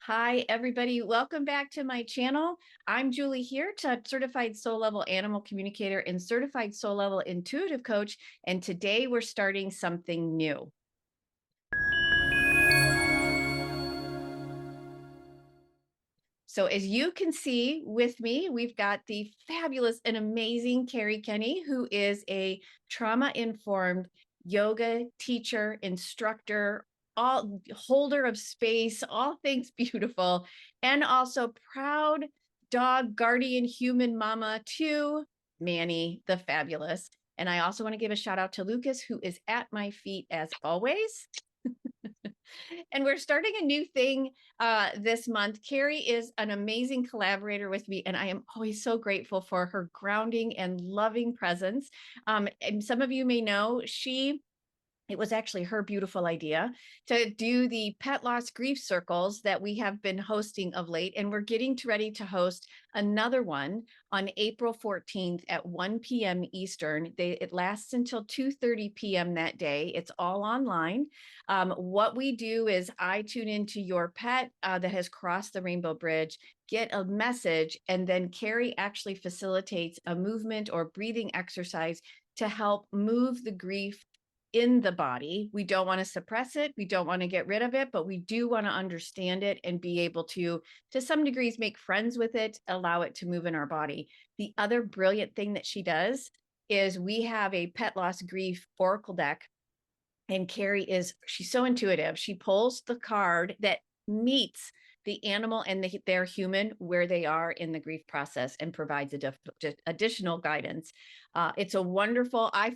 Hi, everybody. Welcome back to my channel. I'm Julie Hirt, a certified soul level animal communicator and certified soul level intuitive coach. And today we're starting something new. So as you can see with me, we've got the fabulous and amazing Carrie Kenny, who is a trauma-informed yoga teacher, instructor, all holder of space, all things beautiful, and also proud dog guardian human mama to Manny, the fabulous. And I also want to give a shout out to Lucas, who is at my feet as always. And we're starting a new thing this month. Carrie is an amazing collaborator with me, and I am always so grateful for her grounding and loving presence. And some of you may know it was actually her beautiful idea to do the pet loss grief circles that we have been hosting of late. And we're getting ready to host another one on April 14th at 1 p.m. Eastern. It lasts until 2:30 p.m. that day. It's all online. What we do is I tune into your pet that has crossed the Rainbow Bridge, get a message, and then Carrie actually facilitates a movement or breathing exercise to help move the grief in the body. We don't want to suppress it. We don't want to get rid of it, but we do want to understand it and be able to some degrees, make friends with it, allow it to move in our body. The other brilliant thing that she does is we have a pet loss grief oracle deck, and she's so intuitive. She pulls the card that meets the animal and their human where they are in the grief process and provides additional guidance. I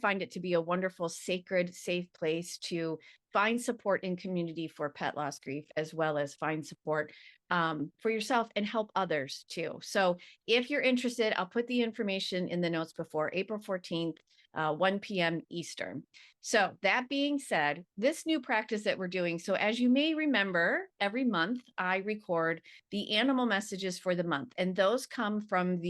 find it to be a wonderful, sacred, safe place to find support in community for pet loss grief, as well as find support for yourself and help others too. So if you're interested, I'll put the information in the notes before April 14th, 1 p.m. Eastern. So that being said, this new practice that we're doing, so as you may remember, every month I record the animal messages for the month, and those come from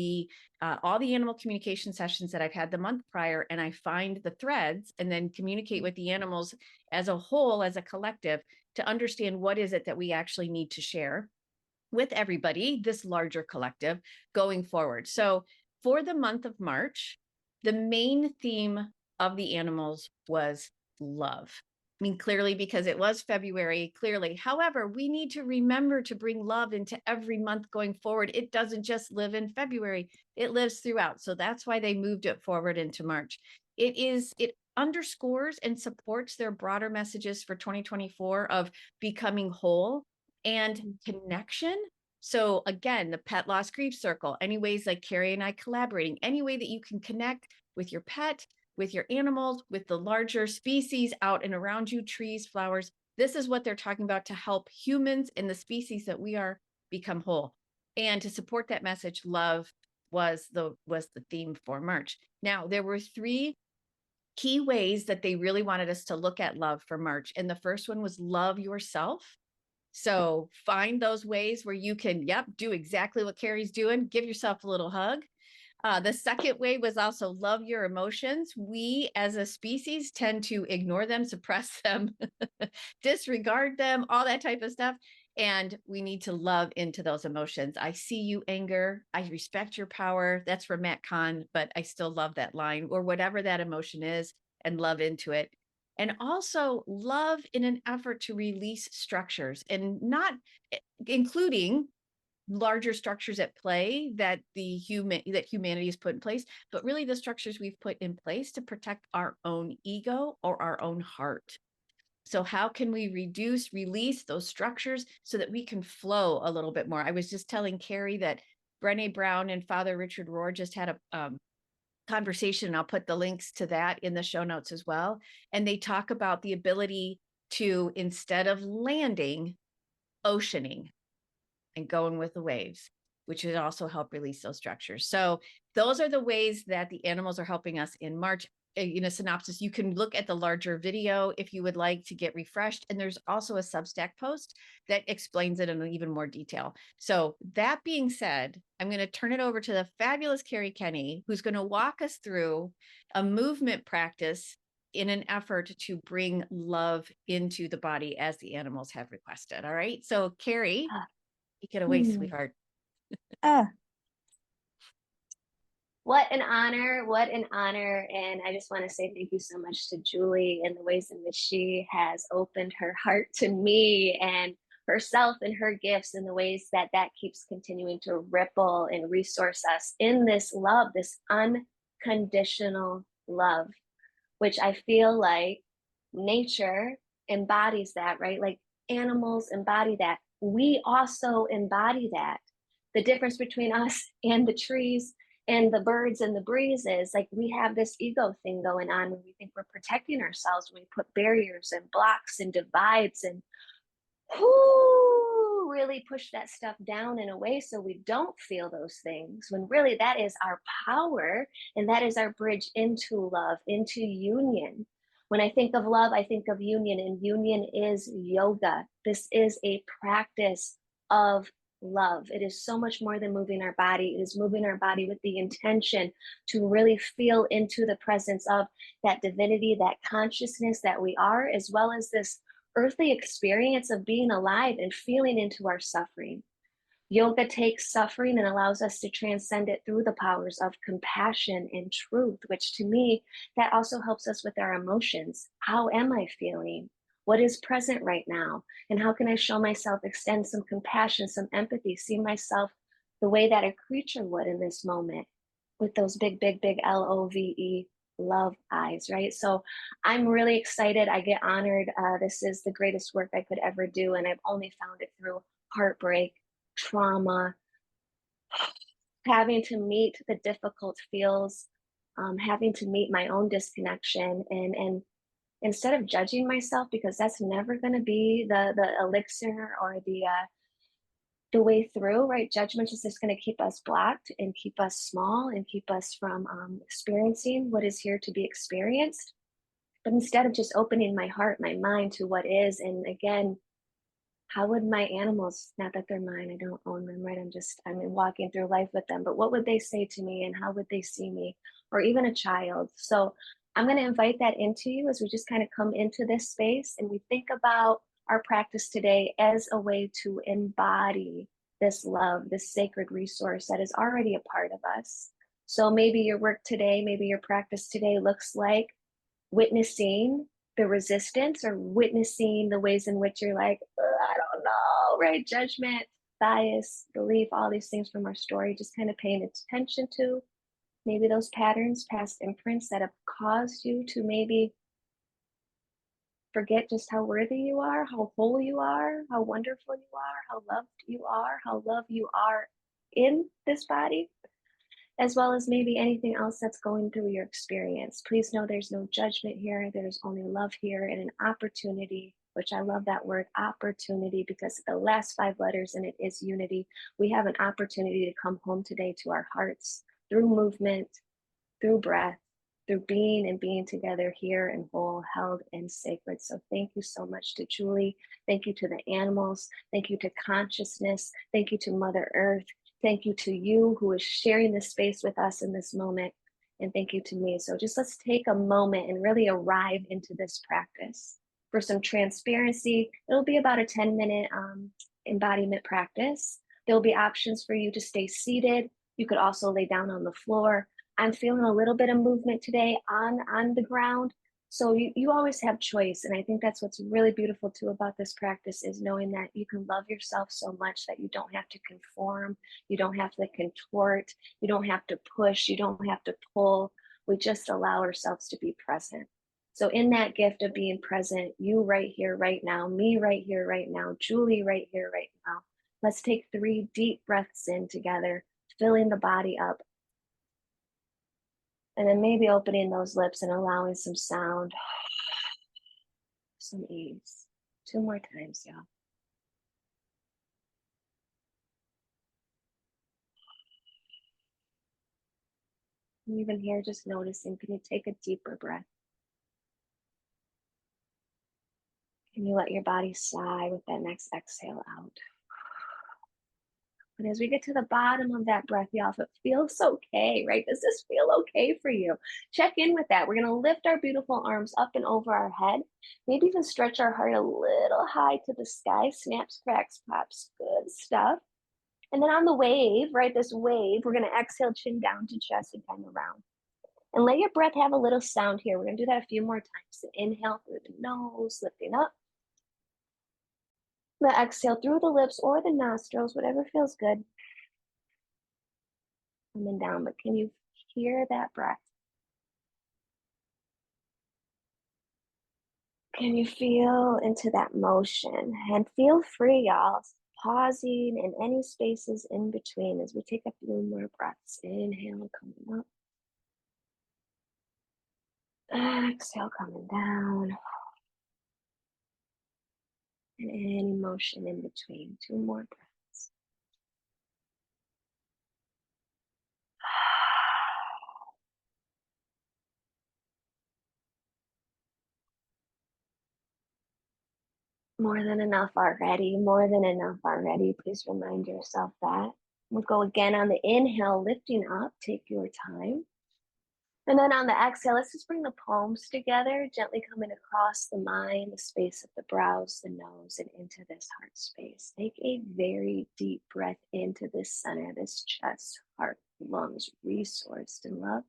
all the animal communication sessions that I've had the month prior, and I find the threads and then communicate with the animals as a whole, as a collective, to understand what is it that we actually need to share with everybody, this larger collective, going forward. So for the month of March, the main theme of the animals was love. I mean, clearly, because it was February, clearly. However, we need to remember to bring love into every month going forward. It doesn't just live in February, it lives throughout. So that's why they moved it forward into March. It underscores and supports their broader messages for 2024 of becoming whole and connection. So again, the pet loss grief circle, any ways like Carrie and I collaborating, any way that you can connect with your pet, with your animals, with the larger species out and around you, trees, flowers. This is what they're talking about to help humans and the species that we are become whole. And to support that message, love was the theme for March. Now, there were three key ways that they really wanted us to look at love for March. And the first one was love yourself. So find those ways where you can, do exactly what Carrie's doing. Give yourself a little hug. The second way was also love your emotions. We as a species tend to ignore them, suppress them, disregard them, all that type of stuff. And we need to love into those emotions. I see you, anger. I respect your power. That's from Matt Kahn, but I still love that line, or whatever that emotion is, and love into it. And also love in an effort to release structures, and not including larger structures at play that humanity has put in place, but really the structures we've put in place to protect our own ego or our own heart. So how can we release those structures so that we can flow a little bit more? I was just telling Carrie that Brené Brown and Father Richard Rohr just had a conversation. I'll put the links to that in the show notes as well. And they talk about the ability to, instead of landing, oceaning and going with the waves, which would also help release those structures. So those are the ways that the animals are helping us in March. In a synopsis, you can look at the larger video if you would like to get refreshed. And there's also a Substack post that explains it in even more detail. So that being said, I'm going to turn it over to the fabulous Carrie Kenny, who's going to walk us through a movement practice in an effort to bring love into the body as the animals have requested. All right. So Carrie, Take it away, sweetheart. Ah, What an honor. What an honor. And I just want to say thank you so much to Julie and the ways in which she has opened her heart to me and herself and her gifts, and the ways that that keeps continuing to ripple and resource us in this love, this unconditional love, which I feel like nature embodies that, right? Like animals embody that. We also embody that. The difference between us and the trees and the birds and the breezes, like we have this ego thing going on when we think we're protecting ourselves, when we put barriers and blocks and divides and whoo, really push that stuff down in a way so we don't feel those things, when really that is our power and that is our bridge into love, into union. When I think of love, I think of union, and union is yoga. This is a practice of love. It is so much more than moving our body. It is moving our body with the intention to really feel into the presence of that divinity, that consciousness that we are, as well as this earthly experience of being alive and feeling into our suffering. Yoga takes suffering and allows us to transcend it through the powers of compassion and truth, which to me, that also helps us with our emotions. How am I feeling? What is present right now? And how can I show myself, extend some compassion, some empathy, see myself the way that a creature would in this moment with those big, big, big LOVE love eyes, right? So I'm really excited. I get honored. This is the greatest work I could ever do. And I've only found it through heartbreak, trauma, having to meet the difficult feels, having to meet my own disconnection, and instead of judging myself, because that's never going to be the elixir or the way through, right? Judgment is just going to keep us blocked and keep us small and keep us from experiencing what is here to be experienced. But instead of just opening my heart, my mind to what is, and again, how would my animals, not that they're mine, I don't own them, right? I'm walking through life with them, but what would they say to me and how would they see me? Or even a child. So I'm going to invite that into you as we just kind of come into this space and we think about our practice today as a way to embody this love, this sacred resource that is already a part of us. So maybe your work today, maybe your practice today looks like witnessing the resistance or witnessing the ways in which you're like, I don't know, right? Judgment, bias, belief, all these things from our story, just kind of paying attention to maybe those patterns, past imprints that have caused you to maybe forget just how worthy you are, how whole you are, how wonderful you are, how loved you are, how loved you are in this body, as well as maybe anything else that's going through your experience. Please know there's no judgment here. There's only love here and an opportunity, which I love that word opportunity, because the last 5 letters in it is unity. We have an opportunity to come home today to our hearts through movement, through breath, through being and being together here and whole, held and sacred. So thank you so much to Julie. Thank you to the animals. Thank you to consciousness. Thank you to Mother Earth. Thank you to you who is sharing this space with us in this moment. And thank you to me. So just let's take a moment and really arrive into this practice. For some transparency, it'll be about a 10-minute embodiment practice. There'll be options for you to stay seated. You could also lay down on the floor. I'm feeling a little bit of movement today on the ground. So you always have choice. And I think that's what's really beautiful too about this practice, is knowing that you can love yourself so much that you don't have to conform, you don't have to contort, you don't have to push, you don't have to pull. We just allow ourselves to be present. So in that gift of being present, you right here, right now, me right here, right now, Julie right here, right now, let's take 3 deep breaths in together, filling the body up. And then maybe opening those lips and allowing some sound, some ease. 2 more times, y'all. Even here, just noticing, can you take a deeper breath? Can you let your body sigh with that next exhale out? And as we get to the bottom of that breath, y'all, if it feels okay, right? Does this feel okay for you? Check in with that. We're going to lift our beautiful arms up and over our head. Maybe even stretch our heart a little high to the sky. Snaps, cracks, pops. Good stuff. And then on the wave, right, this wave, we're gonna exhale, chin down to chest and kind of round. And let your breath have a little sound here. We're gonna do that a few more times. So inhale through the nose, lifting up. The exhale through the lips or the nostrils, whatever feels good. Coming down, but can you hear that breath? Can you feel into that motion? And feel free, y'all, pausing in any spaces in between as we take a few more breaths. Inhale, coming up. Exhale, coming down. And any motion in between. Two more breaths. More than enough already. More than enough already. Please remind yourself that. We'll go again on the inhale, lifting up. Take your time. And then on the exhale, let's just bring the palms together, gently coming across the mind, the space of the brows, the nose, and into this heart space. Take a very deep breath into this center, this chest, heart, lungs, resourced in love.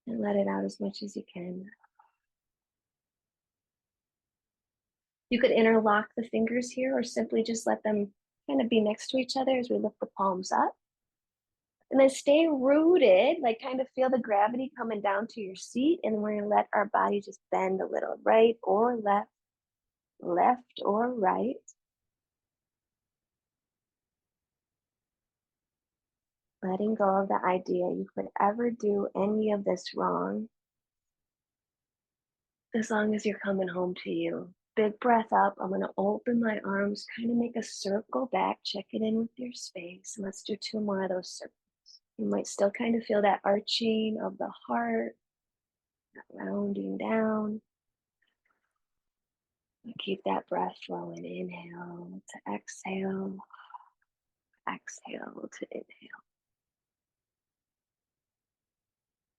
And let it out as much as you can. You could interlock the fingers here or simply just let them kind of be next to each other as we lift the palms up. And then stay rooted, like kind of feel the gravity coming down to your seat. And we're going to let our body just bend a little, right or left, left or right. Letting go of the idea you could ever do any of this wrong, as long as you're coming home to you. Big breath up. I'm going to open my arms, kind of make a circle back, check it in with your space. And let's do two more of those circles. You might still kind of feel that arching of the heart, that rounding down. Keep that breath flowing. Inhale to exhale, exhale to inhale.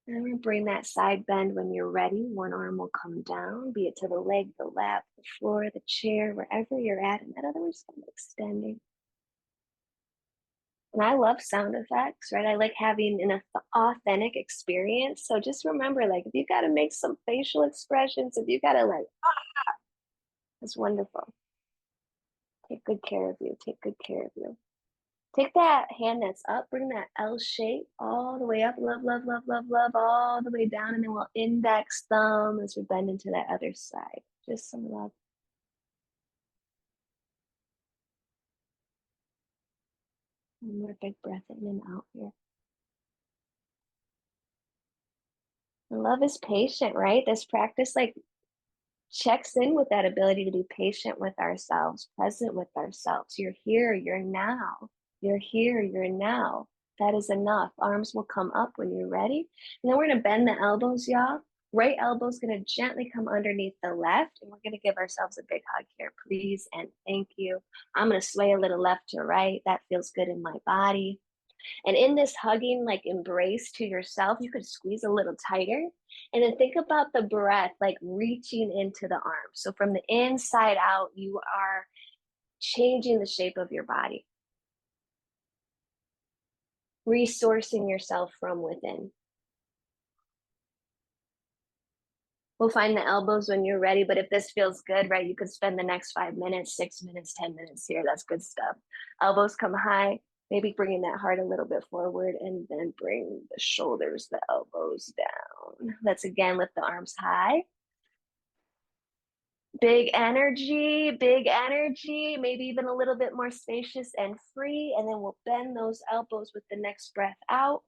And I'm going to bring that side bend when you're ready. One arm will come down, be it to the leg, the lap, the floor, the chair, wherever you're at. And that other one's kind of extending. And I love sound effects, right? I like having an authentic experience. So just remember, like, if you got to make some facial expressions, if you got to like, it's wonderful. Take good care of you. Take good care of you. Take that hand that's up, bring that L shape all the way up, love, love, love, love, love, all the way down. And then we'll index thumb as we bend into that other side. Just some love. One more big breath in and out here. And love is patient, right? This practice like checks in with that ability to be patient with ourselves, present with ourselves. You're here, you're now. You're here, you're now. That is enough. Arms will come up when you're ready. And then we're gonna bend the elbows, y'all. Right elbow's gonna gently come underneath the left, and we're gonna give ourselves a big hug here, please and thank you. I'm gonna sway a little left to right. That feels good in my body. And in this hugging, like embrace to yourself, you could squeeze a little tighter. And then think about the breath, like reaching into the arms. So from the inside out, you are changing the shape of your body, resourcing yourself from within. We'll find the elbows when you're ready, but if this feels good, right, you could spend the next 5 minutes, 6 minutes, 10 minutes here. That's good stuff. Elbows come high, maybe bringing that heart a little bit forward, and then bring the shoulders, the elbows down. Let's again lift the arms high. Big energy, maybe even a little bit more spacious and free. And then we'll bend those elbows with the next breath out.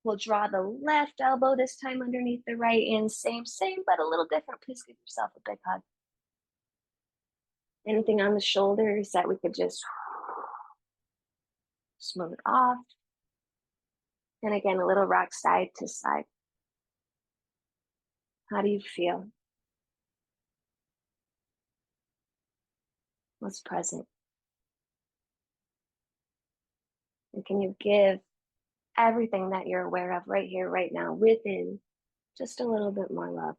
We'll draw the left elbow this time underneath the right in. Same, but a little different. Please give yourself a big hug. Anything on the shoulders that we could just smooth off. And again, a little rock side to side. How do you feel? What's present? And can you give everything that you're aware of right here, right now, within just a little bit more love?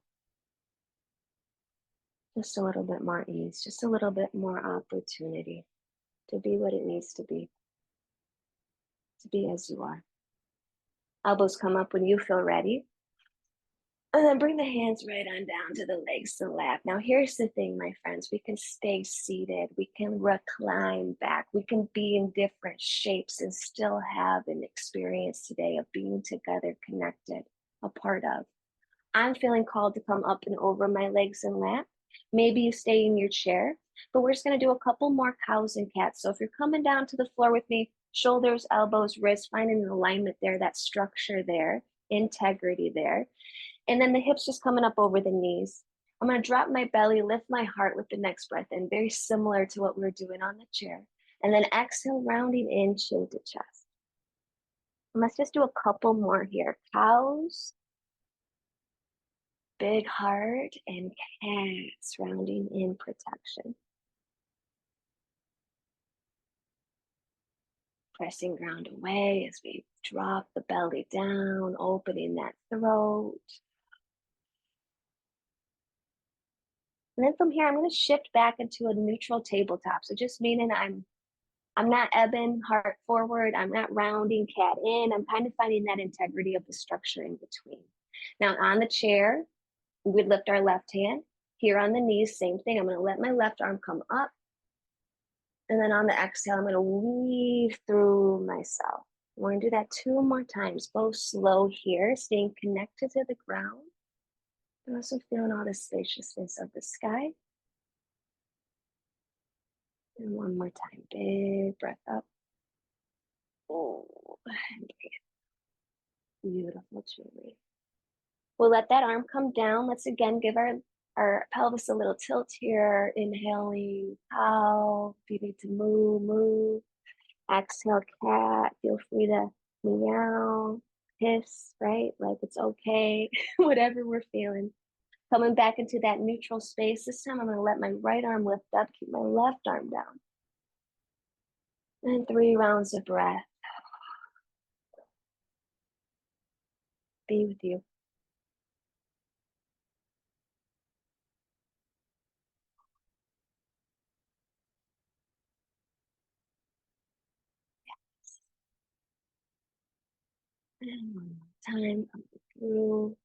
Just a little bit more ease, just a little bit more opportunity. to be what it needs to be as you are. Elbows come up when you feel ready. And then bring the hands right on down to the legs to the lap. Now, here's the thing, my friends. We can stay seated. We can recline back. We can be in different shapes and still have an experience today of being together, connected, a part of. I'm feeling called to come up and over my legs and lap. Maybe you stay in your chair, but we're just going to do a couple more cows and cats. So if you're coming down to the floor with me, shoulders, elbows, wrists, finding an alignment there, that structure there, integrity there. And then the hips just coming up over the knees. I'm going to drop my belly, lift my heart with the next breath in, very similar to what we were doing on the chair. And then exhale, rounding in, chin to chest. And let's just do a couple more here. Cows, big heart, and cats, rounding in protection. Pressing ground away as we drop the belly down, opening that throat. And then from here, I'm going to shift back into a neutral tabletop. So just meaning I'm not ebbing heart forward. I'm not rounding cat in. I'm kind of finding that integrity of the structure in between. Now on the chair, we lift our left hand. Here on the knees, same thing. I'm going to let my left arm come up. And then on the exhale, I'm going to weave through myself. We're going to do that 2 more times. Go slow here, staying connected to the ground. And also feeling all the spaciousness of the sky. And 1 more time. Big breath up. Oh, and beautiful, truly. We'll let that arm come down. Let's again give our pelvis a little tilt here. Inhaling, cow. If you need to move, move. Exhale, cat. Feel free to meow, hiss, right? Like it's okay, whatever we're feeling. Coming back into that neutral space. This time I'm going to let my right arm lift up, keep my left arm down. And 3 rounds of breath. Be with you. And 1 more time, coming through.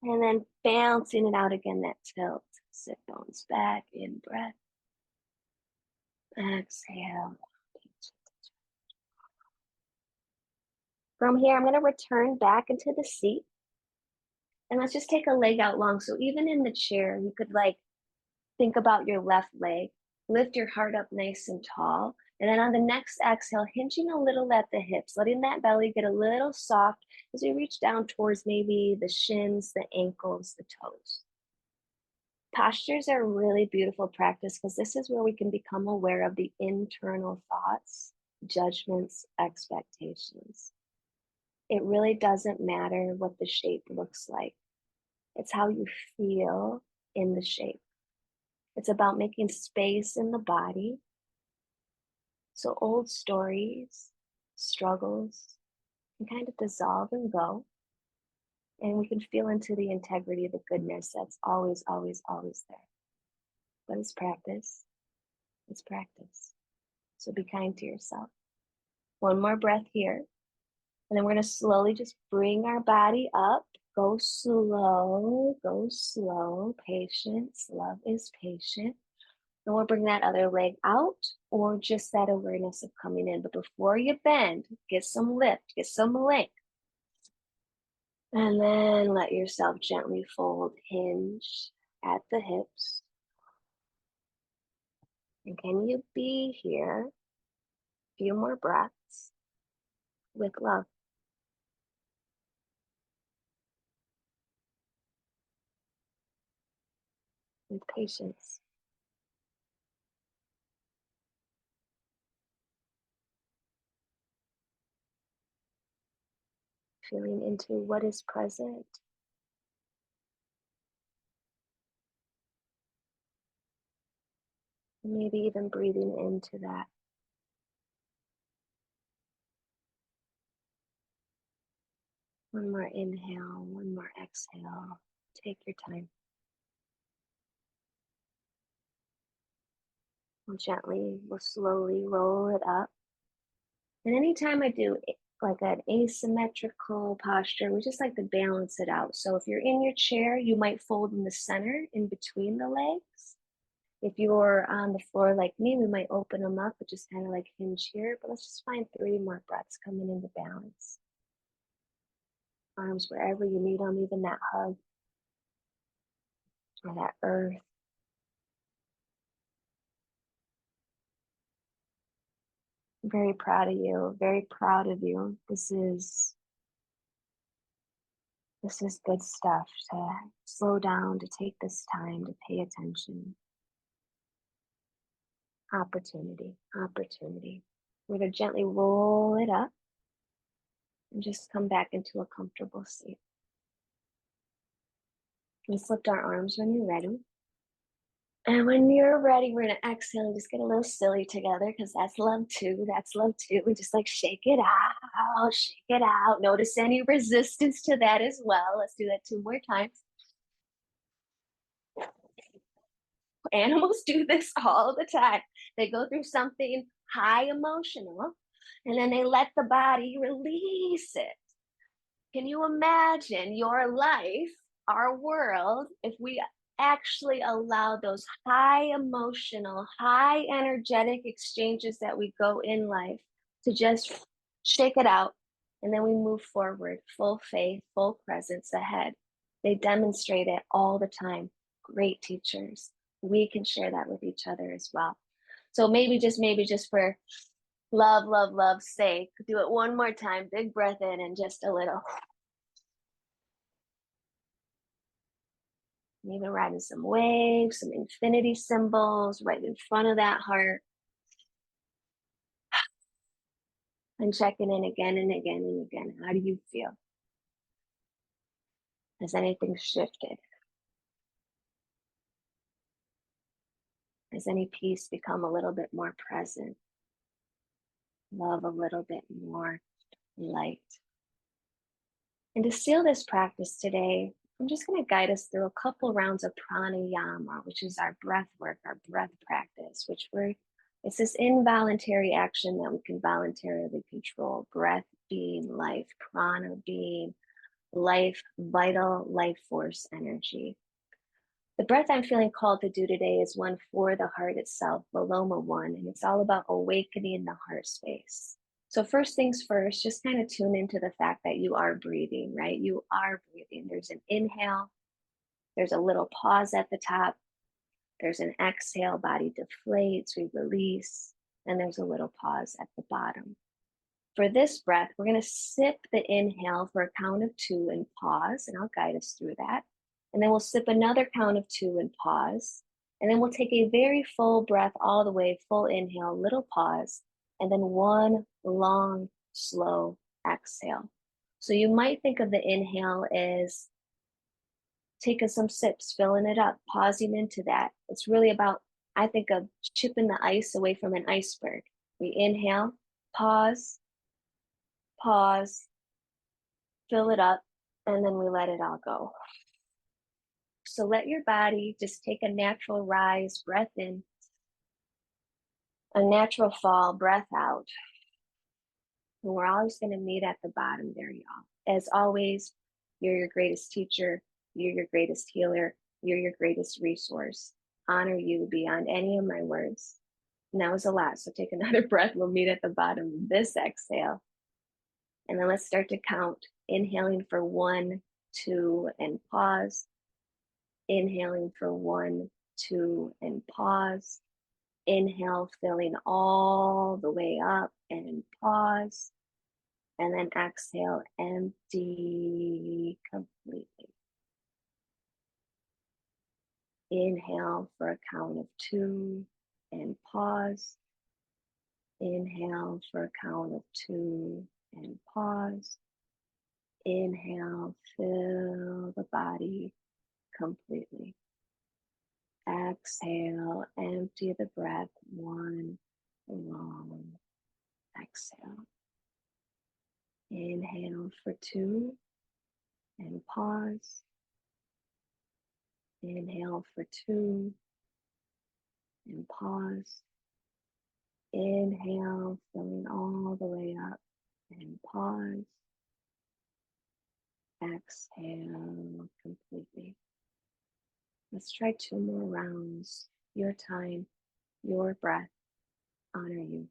And then bouncing it out again, that tilt. Sit bones back, in breath. Exhale. From here, I'm going to return back into the seat. And let's just take a leg out long. So even in the chair, you could like think about your left leg. Lift your heart up nice and tall. And then on the next exhale, hinging a little at the hips, letting that belly get a little soft as we reach down towards maybe the shins, the ankles, the toes. Postures are really beautiful practice because this is where we can become aware of the internal thoughts, judgments, expectations. It really doesn't matter what the shape looks like. It's how you feel in the shape. It's about making space in the body. So old stories, struggles can kind of dissolve and go. And we can feel into the integrity, the goodness that's always, always, always there. But it's practice. It's practice. So be kind to yourself. 1 more breath here. And then we're going to slowly just bring our body up. Go slow, go slow. Patience, love is patient. And we'll bring that other leg out or just that awareness of coming in. But before you bend, get some lift, get some length. And then let yourself gently fold, hinge at the hips. And can you be here? A few more breaths with love. With patience. Feeling into what is present. Maybe even breathing into that. One more inhale, 1 more exhale. Take your time. We'll slowly roll it up. And anytime I do like an asymmetrical posture, we just like to balance it out. So if you're in your chair, you might fold in the center in between the legs. If you're on the floor like me, we might open them up, but just kind of like hinge here. But let's just find 3 more breaths coming into balance. Arms wherever you need them, even that hug or that earth. I'm very proud of you, very proud of you. This is good stuff to slow down, to take this time, to pay attention. Opportunity, opportunity. We're going to gently roll it up and just come back into a comfortable seat. Just lift our arms when you're ready. And when you're ready, we're going to exhale and just get a little silly together because that's love too. That's love too. We just like shake it out, shake it out. Notice any resistance to that as well. Let's do that 2 more times. Animals do this all the time. They go through something high emotional and then they let the body release it. Can you imagine your life, our world, if we actually allow those high emotional, high energetic exchanges that we go in life to just shake it out, and then we move forward, full faith, full presence ahead. They demonstrate it all the time. Great teachers. We can share that with each other as well. So maybe just for love's sake, do it one more time. Big breath in and just a little. Even riding some waves, some infinity symbols right in front of that heart. And checking in again and again and again. How do you feel? Has anything shifted? Has any piece become a little bit more present? Love a little bit more light. And to seal this practice today, I'm just going to guide us through a couple rounds of pranayama, which is our breath work, our breath practice, it's this involuntary action that we can voluntarily control. Breath being life, prana being life, vital life force energy. The breath I'm feeling called to do today is one for the heart itself, Loma 1, and it's all about awakening the heart space. So first things first, just kind of tune into the fact that you are breathing, right? You are breathing. There's an inhale, there's a little pause at the top, there's an exhale, body deflates, we release, and there's a little pause at the bottom. For this breath, we're going to sip the inhale for a count of 2 and pause, and I'll guide us through that. And then we'll sip another count of 2 and pause. And then we'll take a very full breath all the way, full inhale, little pause, and then one long, slow exhale. So you might think of the inhale as taking some sips, filling it up, pausing into that. It's really about, I think of chipping the ice away from an iceberg. We inhale, pause, fill it up, and then we let it all go. So let your body just take a natural rise, breath in, a natural fall, breath out. And we're always going to meet at the bottom there, y'all. As always, you're your greatest teacher, you're your greatest healer, you're your greatest resource. Honor you beyond any of my words. And that was a lot, so take another breath. We'll meet at the bottom of this exhale. And then let's start to count. Inhaling for 1, 2, and pause. Inhaling for 1, 2, and pause. Inhale, filling all the way up and pause. And then exhale, empty completely. Inhale for a count of 2 and pause. Inhale for a count of 2 and pause. Inhale, fill the body completely. Exhale, empty the breath, 1 long exhale. Inhale for 2 and pause. Inhale for 2 and pause. Inhale, filling all the way up, and pause. Exhale completely. Let's try 2 more rounds. Your time, your breath, honor you.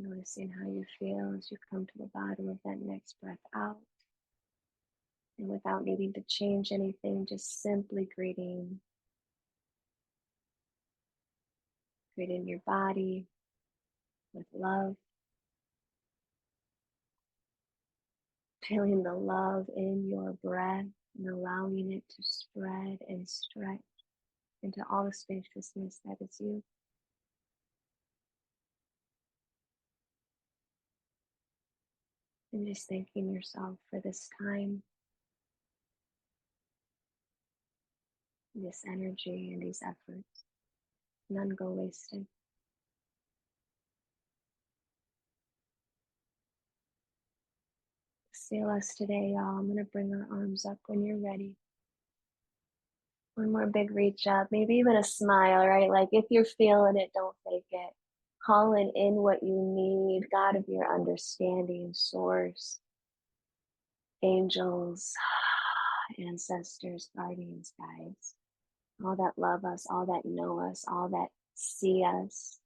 Noticing how you feel as you come to the bottom of that next breath out. And without needing to change anything, just simply greeting your body with love, feeling the love in your breath and allowing it to spread and stretch into all the spaciousness that is you. And just thanking yourself for this time, this energy, and these efforts. None go wasted. Seal us today, y'all. I'm going to bring our arms up when you're ready. One more big reach up, maybe even a smile, right? Like if you're feeling it, don't fake it. Calling in what you need, God of your understanding, source, angels, ancestors, guardians, guides, all that love us, all that know us, all that see us,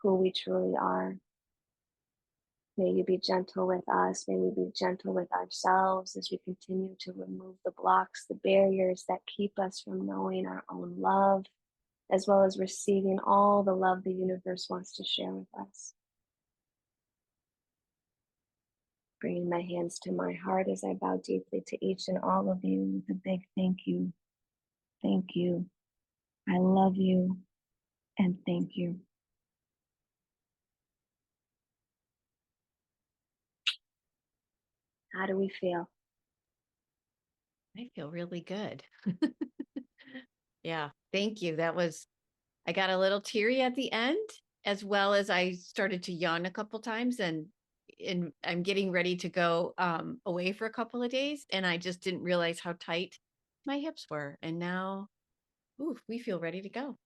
who we truly are. May you be gentle with us. May we be gentle with ourselves as we continue to remove the blocks, the barriers that keep us from knowing our own love, as well as receiving all the love the universe wants to share with us. Bringing my hands to my heart as I bow deeply to each and all of you with a big thank you. Thank you. I love you and thank you. How do we feel? I feel really good. Yeah, thank you. I got a little teary at the end, as well as I started to yawn a couple times, and I'm getting ready to go away for a couple of days, and I just didn't realize how tight my hips were. And now, ooh, we feel ready to go.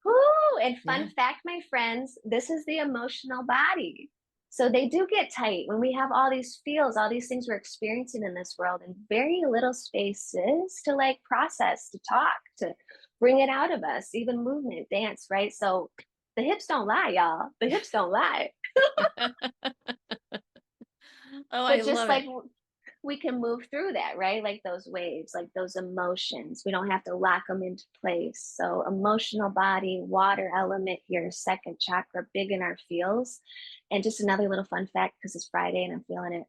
Woo! And Yeah. fun fact, my friends, this is the emotional body. So they do get tight when we have all these feels, all these things we're experiencing in this world, and very little spaces to like process, to talk, to bring it out of us, even movement, dance, right? So the hips don't lie, y'all. The hips don't lie. Oh, I But just love like it. we can move through that, right? Like those waves, like those emotions. We don't have to lock them into place. So, emotional body, water element here, second chakra, big in our feels. And just another little fun fact because it's Friday and I'm feeling it.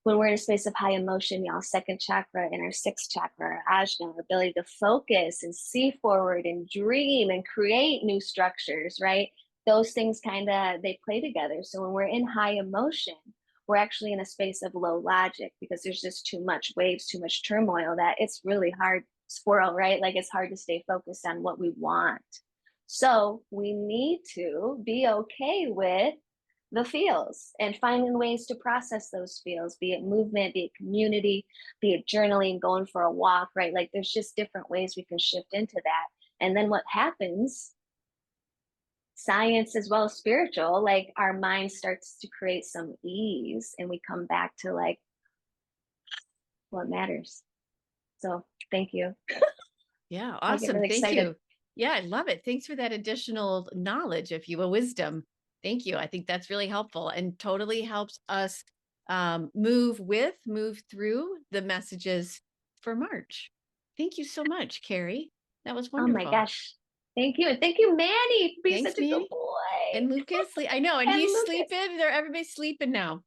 When we're in a space of high emotion, y'all, second chakra and our sixth chakra, our ajna, our ability to focus and see forward and dream and create new structures, right? Those things kind of they play together. So when we're in high emotion, we're actually in a space of low logic because there's just too much waves, too much turmoil that it's really hard, squirrel, right? Like it's hard to stay focused on what we want. So we need to be okay with the feels and finding ways to process those feels, be it movement, be it community, be it journaling, going for a walk, right? Like there's just different ways we can shift into that. And then what happens, science as well as spiritual, like our mind starts to create some ease and we come back to like what matters. So thank you. Yeah, I get awesome. really Thank excited. you. Yeah, I love it. Thanks for that additional knowledge, if you will, wisdom. Thank you. I think that's really helpful and totally helps us move through the messages for March. Thank you so much, Carrie. That was Oh my wonderful. gosh. Thank you. And thank you, Manny, for being Thanks, such a good Manny. boy. And Lucas, I know, and And he's Lucas. sleeping. Everybody's sleeping now.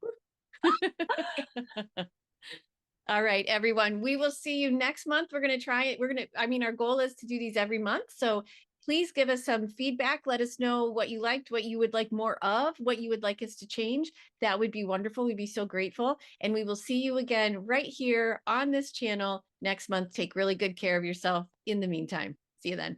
All right, everyone. We will see you next month. We're going to try it. Our goal is to do these every month. So please give us some feedback. Let us know what you liked, what you would like more of, what you would like us to change. That would be wonderful. We'd be so grateful. And we will see you again right here on this channel next month. Take really good care of yourself in the meantime. See you then.